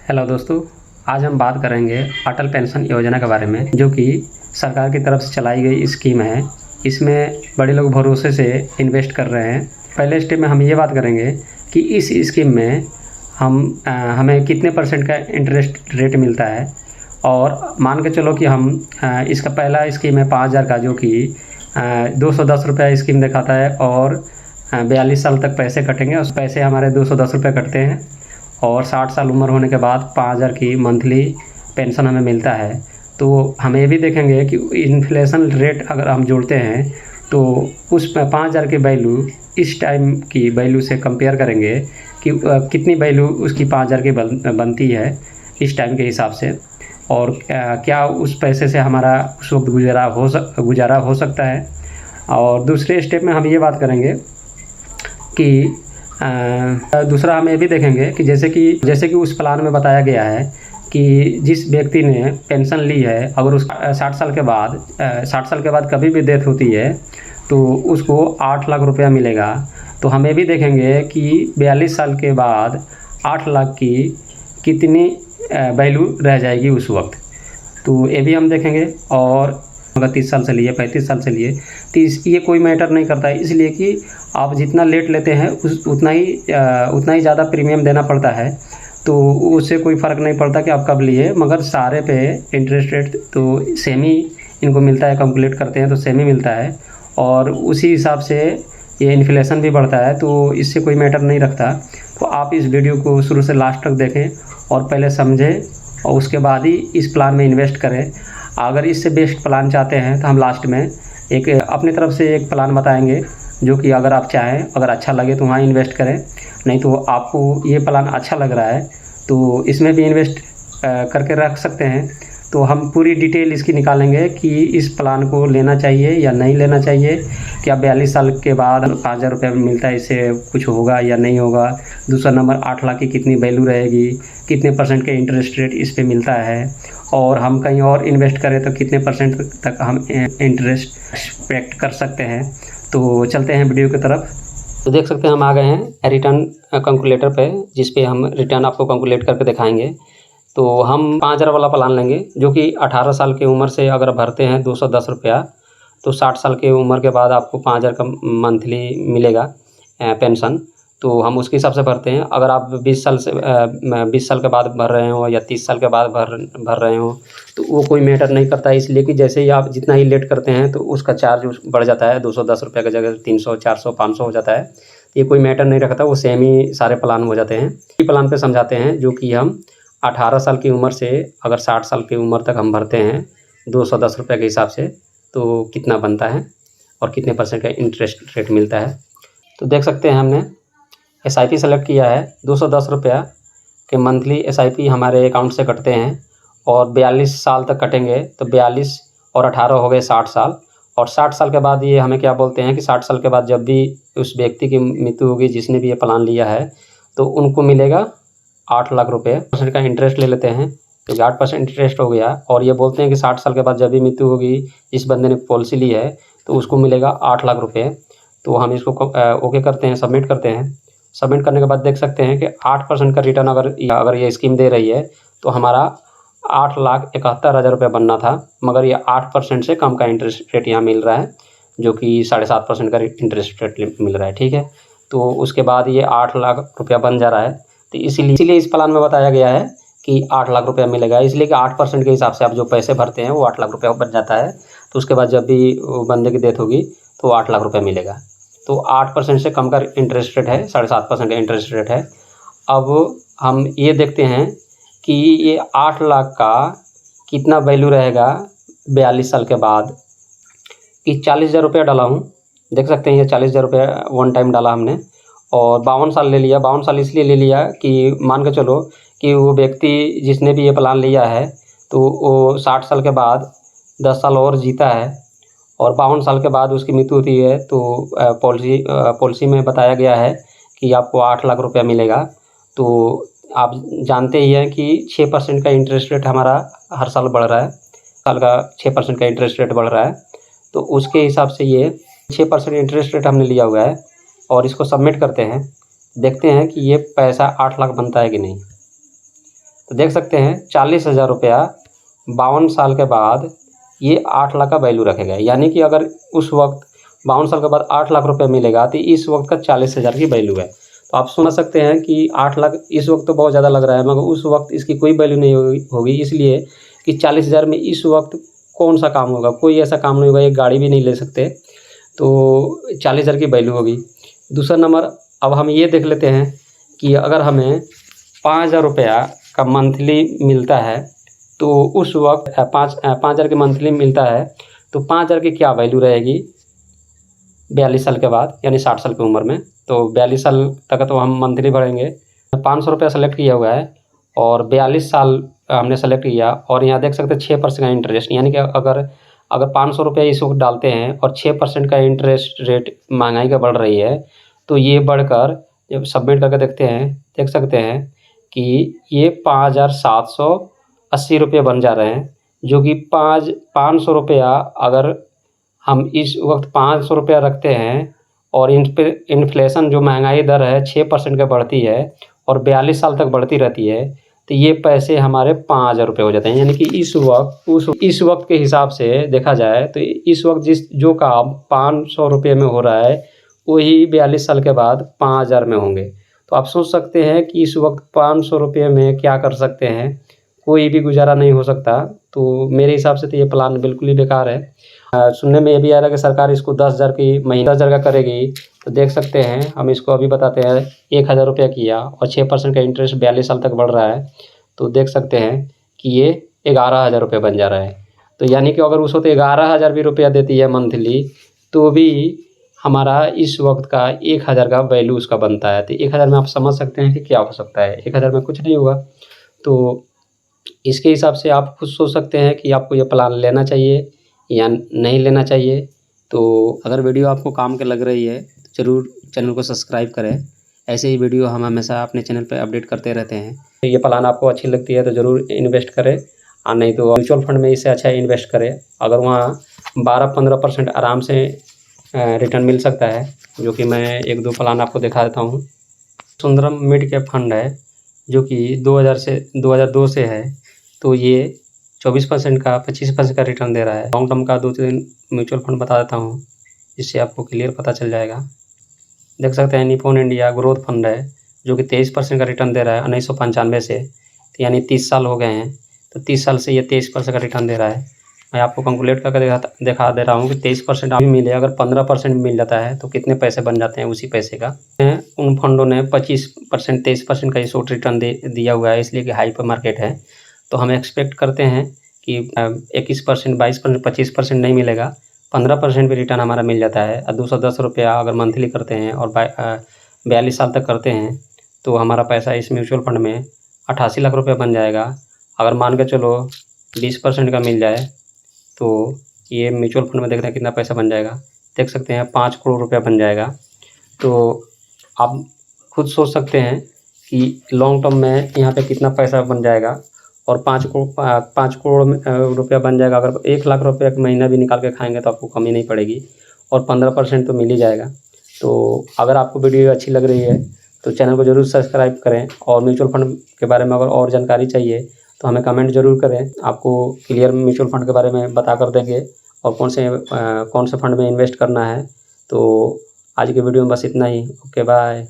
Hello दोस्तों, आज हम बात करेंगे अटल पेंशन योजना के बारे में, जो कि सरकार की तरफ से चलाई गई स्कीम है। इसमें बड़े लोग भरोसे से इन्वेस्ट कर रहे हैं। पहले स्टेप में हम ये बात करेंगे कि इस स्कीम में हमें कितने % का इंटरेस्ट रेट मिलता है। और मान के चलो कि हम इसका पहला स्कीम है 5,000 का, जो कि 210 रुपये स्कीम दिखाता है और 42 साल तक पैसे कटेंगे। उस पैसे हमारे 210 रुपये कटते हैं और 60 साल उम्र होने के बाद 5,000 की मंथली पेंशन हमें मिलता है। तो हम ये भी देखेंगे कि इन्फ्लेशन रेट अगर हम जोड़ते हैं तो उस 5,000 की वैल्यू इस टाइम की वैल्यू से कंपेयर करेंगे कि कितनी वैल्यू उसकी 5,000 की बनती है इस टाइम के हिसाब से, और क्या उस पैसे से हमारा उस वक्त गुजारा हो सकता है। और दूसरे स्टेप में हम ये बात करेंगे कि दूसरा हम ये भी देखेंगे कि जैसे कि उस प्लान में बताया गया है कि जिस व्यक्ति ने पेंशन ली है, अगर उस 60 साल के बाद कभी भी डेथ होती है तो उसको 8 लाख रुपया मिलेगा। तो हम ये भी देखेंगे कि 42 साल के बाद 8 लाख की कितनी वैल्यू रह जाएगी उस वक्त, तो ये भी हम देखेंगे। और अगर 30 साल से लिए 35 साल से लिए तो ये कोई मैटर नहीं करता है, इसलिए कि आप जितना लेट लेते हैं उतना ही ज़्यादा प्रीमियम देना पड़ता है। तो उससे कोई फ़र्क नहीं पड़ता कि आप कब लिए, मगर सारे पे इंटरेस्ट रेट तो सेम ही इनको मिलता है। कैलकुलेट करते हैं तो सेम ही मिलता है और उसी हिसाब से ये इन्फ्लेशन भी बढ़ता है, तो इससे कोई मैटर नहीं रखता। तो आप इस वीडियो को शुरू से लास्ट तक देखें और पहले समझें और उसके बाद ही इस प्लान में इन्वेस्ट करें। अगर इससे बेस्ट प्लान चाहते हैं तो हम लास्ट में एक अपनी तरफ से एक प्लान बताएंगे, जो कि अगर आप चाहें, अगर अच्छा लगे तो वहाँ इन्वेस्ट करें, नहीं तो आपको ये प्लान अच्छा लग रहा है तो इसमें भी इन्वेस्ट करके रख सकते हैं। तो हम पूरी डिटेल इसकी निकालेंगे कि इस प्लान को लेना चाहिए या नहीं लेना चाहिए, क्या 42 साल के बाद 5,000 रुपये मिलता है, इससे कुछ होगा या नहीं होगा। दूसरा नंबर, 8 लाख की कितनी वैल्यू रहेगी, कितने % के इंटरेस्ट रेट इस पे मिलता है, और हम कहीं और इन्वेस्ट करें तो कितने % तक हम इंटरेस्ट एक्सपेक्ट कर सकते हैं। तो चलते हैं वीडियो की तरफ। तो देख सकते हैं हम आ गए हैं रिटर्न कैलकुलेटर पे, जिस पे हम रिटर्न आपको कैलकुलेट करके दिखाएंगे। तो हम 5,000 वाला प्लान लेंगे, जो कि 18 साल की उम्र से अगर भरते हैं 210 रुपया, तो 60 साल की उम्र के बाद आपको 5,000 का मंथली मिलेगा पेंशन। तो हम उसके हिसाब से भरते हैं। अगर आप 20 साल के बाद भर रहे हो या 30 साल के बाद भर रहे हो तो वो कोई मैटर नहीं करता है, इसलिए कि जैसे ही आप जितना ही लेट करते हैं तो उसका चार्ज बढ़ जाता है। 210 रुपये की जगह 300, 400, 500 हो जाता है। ये कोई मैटर नहीं रखता, वो सेम ही सारे प्लान हो जाते हैं। ये प्लान पे समझाते हैं, जो कि हम 18 साल की उम्र से अगर 60 साल की उम्र तक हम भरते हैं 210 रुपये के हिसाब से, तो कितना बनता है और कितने % का इंटरेस्ट रेट मिलता है। तो देख सकते हैं हमने SIP सेलेक्ट किया है। 210 रुपया के मंथली SIP हमारे अकाउंट से कटते हैं और 42 साल तक कटेंगे, तो 42 और 18 हो गए 60 साल। और 60 साल के बाद ये हमें क्या बोलते हैं कि 60 साल के बाद जब भी उस व्यक्ति की मृत्यु होगी जिसने भी ये प्लान लिया है, तो उनको मिलेगा 8 लाख रुपये। % का इंटरेस्ट ले लेते हैं, तो 8% इंटरेस्ट हो गया। और ये बोलते हैं कि 60 साल के बाद जब भी मृत्यु होगी, जिस बंदे ने पॉलिसी ली है, तो उसको मिलेगा 8 लाख रुपये। तो हम इसको ओके करते हैं, सबमिट करते हैं। सबमिट करने के बाद देख सकते हैं कि 8% का रिटर्न अगर ये स्कीम दे रही है तो हमारा 8,71,000 रुपये बनना था, मगर ये 8% से कम का इंटरेस्ट रेट यहाँ मिल रहा है, जो कि 7.5% का इंटरेस्ट रेट मिल रहा है। ठीक है, तो उसके बाद ये 8 लाख रुपया बन जा रहा है। तो इसीलिए इस प्लान में बताया गया है कि 8 लाख रुपया मिलेगा, इसलिए कि 8% के हिसाब से आप जो पैसे भरते हैं वो 8 लाख रुपया बन जाता है। तो उसके बाद जब भी बंदे की डेथ होगी तो 8 लाख रुपया मिलेगा। तो 8% से कम का इंटरेस्ट रेट है, 7.5% का इंटरेस्ट रेट है। अब हम ये देखते हैं कि ये 8 लाख का कितना वैल्यू रहेगा 42 साल के बाद। कि 40,000 रुपया डाला हूँ, देख सकते हैं ये 40,000 रुपया वन टाइम डाला हमने, और 52 साल ले लिया। 52 साल इसलिए ले लिया कि मान के चलो कि वो व्यक्ति जिसने भी ये प्लान लिया है तो वो 60 साल के बाद 10 साल और जीता है, और 52 साल के बाद उसकी मृत्यु होती है। तो पॉलिसी में बताया गया है कि आपको 8 लाख रुपया मिलेगा। तो आप जानते ही हैं कि 6% का इंटरेस्ट रेट हमारा हर साल बढ़ रहा है, साल का 6% का इंटरेस्ट रेट बढ़ रहा है। तो उसके हिसाब से ये 6% इंटरेस्ट रेट हमने लिया हुआ है, और इसको सबमिट करते हैं। देखते हैं कि ये पैसा 8 लाख बनता है कि नहीं। तो देख सकते हैं 40,000 रुपया 52 साल के बाद ये 8 लाख का वैल्यू रखेगा। यानी कि अगर उस वक्त 52 साल के बाद 8 लाख रुपया मिलेगा तो इस वक्त का 40,000 की वैल्यू है। तो आप समझ सकते हैं कि 8 लाख इस वक्त तो बहुत ज़्यादा लग रहा है, मगर उस वक्त इसकी कोई वैल्यू नहीं होगी इसलिए कि 40,000 में इस वक्त कौन सा काम होगा, कोई ऐसा काम नहीं होगा, एक गाड़ी भी नहीं ले सकते, तो 40,000 की वैल्यू होगी। दूसरा नंबर, अब हम ये देख लेते हैं कि अगर हमें 5,000 रुपया का मंथली मिलता है तो उस वक्त 5,000 की मंथली मिलता है तो 5,000 की क्या वैल्यू रहेगी 42 साल के बाद, यानी 60 साल की उम्र में। तो 42 साल तक तो हम मंथली भरेंगे। 500 रुपया सेलेक्ट किया हुआ है और 42 साल हमने सेलेक्ट किया, और यहाँ देख सकते हैं 6% का इंटरेस्ट, यानी कि अगर 500 रुपया इस वक्त डालते हैं और 6% का इंटरेस्ट रेट महंगाई का बढ़ रही है, तो ये बढ़कर जब सबमिट करके देखते हैं, देख सकते हैं कि ये 5,780 रुपये बन जा रहे हैं, जो कि 500 रुपया अगर हम इस वक्त 500 रुपया रखते हैं और इन्फ्लेशन जो महंगाई दर है 6% का बढ़ती है और 42 साल तक बढ़ती रहती है, तो ये पैसे हमारे 5,000 रुपये हो जाते हैं। यानी कि इस वक्त के हिसाब से देखा जाए तो इस वक्त जो काम 500 रुपये में हो रहा है वही 42 साल के बाद 5,000 में होंगे। तो आप सोच सकते हैं कि इस वक्त 500 रुपये में क्या कर सकते हैं, कोई भी गुजारा नहीं हो सकता। तो मेरे हिसाब से तो ये प्लान बिल्कुल ही बेकार है। सुनने में ये भी आ रहा है कि सरकार इसको 10,000 की महीना 10,000 का करेगी। तो देख सकते हैं, हम इसको अभी बताते हैं, 1,000 रुपया किया और 6% का इंटरेस्ट 42 साल तक बढ़ रहा है, तो देख सकते हैं कि ये 11,000 रुपये बन जा रहा है। तो यानी कि अगर उस वक्त 11,000 भी रुपया देती है मंथली, तो भी हमारा इस वक्त का 1,000 का वैल्यू उसका बनता है। तो 1,000 में आप समझ सकते हैं कि क्या हो सकता है, 1,000 में कुछ नहीं होगा। तो इसके हिसाब से आप खुद सोच सकते हैं कि आपको ये प्लान लेना चाहिए या नहीं लेना चाहिए। तो अगर वीडियो आपको काम के लग रही है तो ज़रूर चैनल को सब्सक्राइब करें। ऐसे ही वीडियो हम हमेशा अपने चैनल पर अपडेट करते रहते हैं। ये प्लान आपको अच्छी लगती है तो ज़रूर इन्वेस्ट करें, और नहीं तो म्यूचुअल फंड में इससे अच्छा इन्वेस्ट करें। अगर वहाँ 12-15% आराम से रिटर्न मिल सकता है, जो कि मैं 1-2 प्लान आपको दिखा देता हूँ। सुंदरम मिड कैप फंड है जो कि 2002 से है, तो ये 24% का 25% का रिटर्न दे रहा है। लॉन्ग टर्म का 2-3 म्यूचुअल फंड बता देता हूँ, जिससे आपको क्लियर पता चल जाएगा। देख सकते हैं निपॉन इंडिया ग्रोथ फंड है जो कि 23% का रिटर्न दे रहा है 1995 से, तो यानी 30 साल हो गए हैं। तो 30 साल से ये 23% का रिटर्न दे रहा है। मैं आपको कैलकुलेट करके दिखा दे रहा हूँ कि 23% अभी मिले, अगर 15% मिल जाता है तो कितने पैसे बन जाते हैं उसी पैसे का। उन फंडों ने 25% 23% का शॉर्ट रिटर्न दिया हुआ है, इसलिए कि हाइपर मार्केट है। तो हम एक्सपेक्ट करते हैं कि 21%, 22%, 25% नहीं मिलेगा, 15% भी रिटर्न हमारा मिल जाता है। और 210 रुपया अगर मंथली करते हैं और 42 साल तक करते हैं तो हमारा पैसा इस म्यूचुअल फंड में 88 लाख रुपया बन जाएगा। अगर मान के चलो 20% का मिल जाए तो ये म्यूचुअल फंड में देखते हैं कितना पैसा बन जाएगा। देख सकते हैं 5 करोड़ रुपया बन जाएगा। तो आप खुद सोच सकते हैं कि लॉन्ग टर्म में यहाँ पे कितना पैसा बन जाएगा, और 5 करोड़ रुपया बन जाएगा। अगर 1 लाख रुपया एक महीना भी निकाल के खाएंगे तो आपको कमी नहीं पड़ेगी, और 15% तो मिल ही जाएगा। तो अगर आपको वीडियो अच्छी लग रही है तो चैनल को ज़रूर सब्सक्राइब करें, और म्यूचुअल फंड के बारे में अगर और जानकारी चाहिए तो हमें कमेंट ज़रूर करें। आपको क्लियर म्यूचुअल फंड के बारे में बता कर देंगे और कौन से फंड में इन्वेस्ट करना है। तो आज के वीडियो में बस इतना ही। Okay, bye.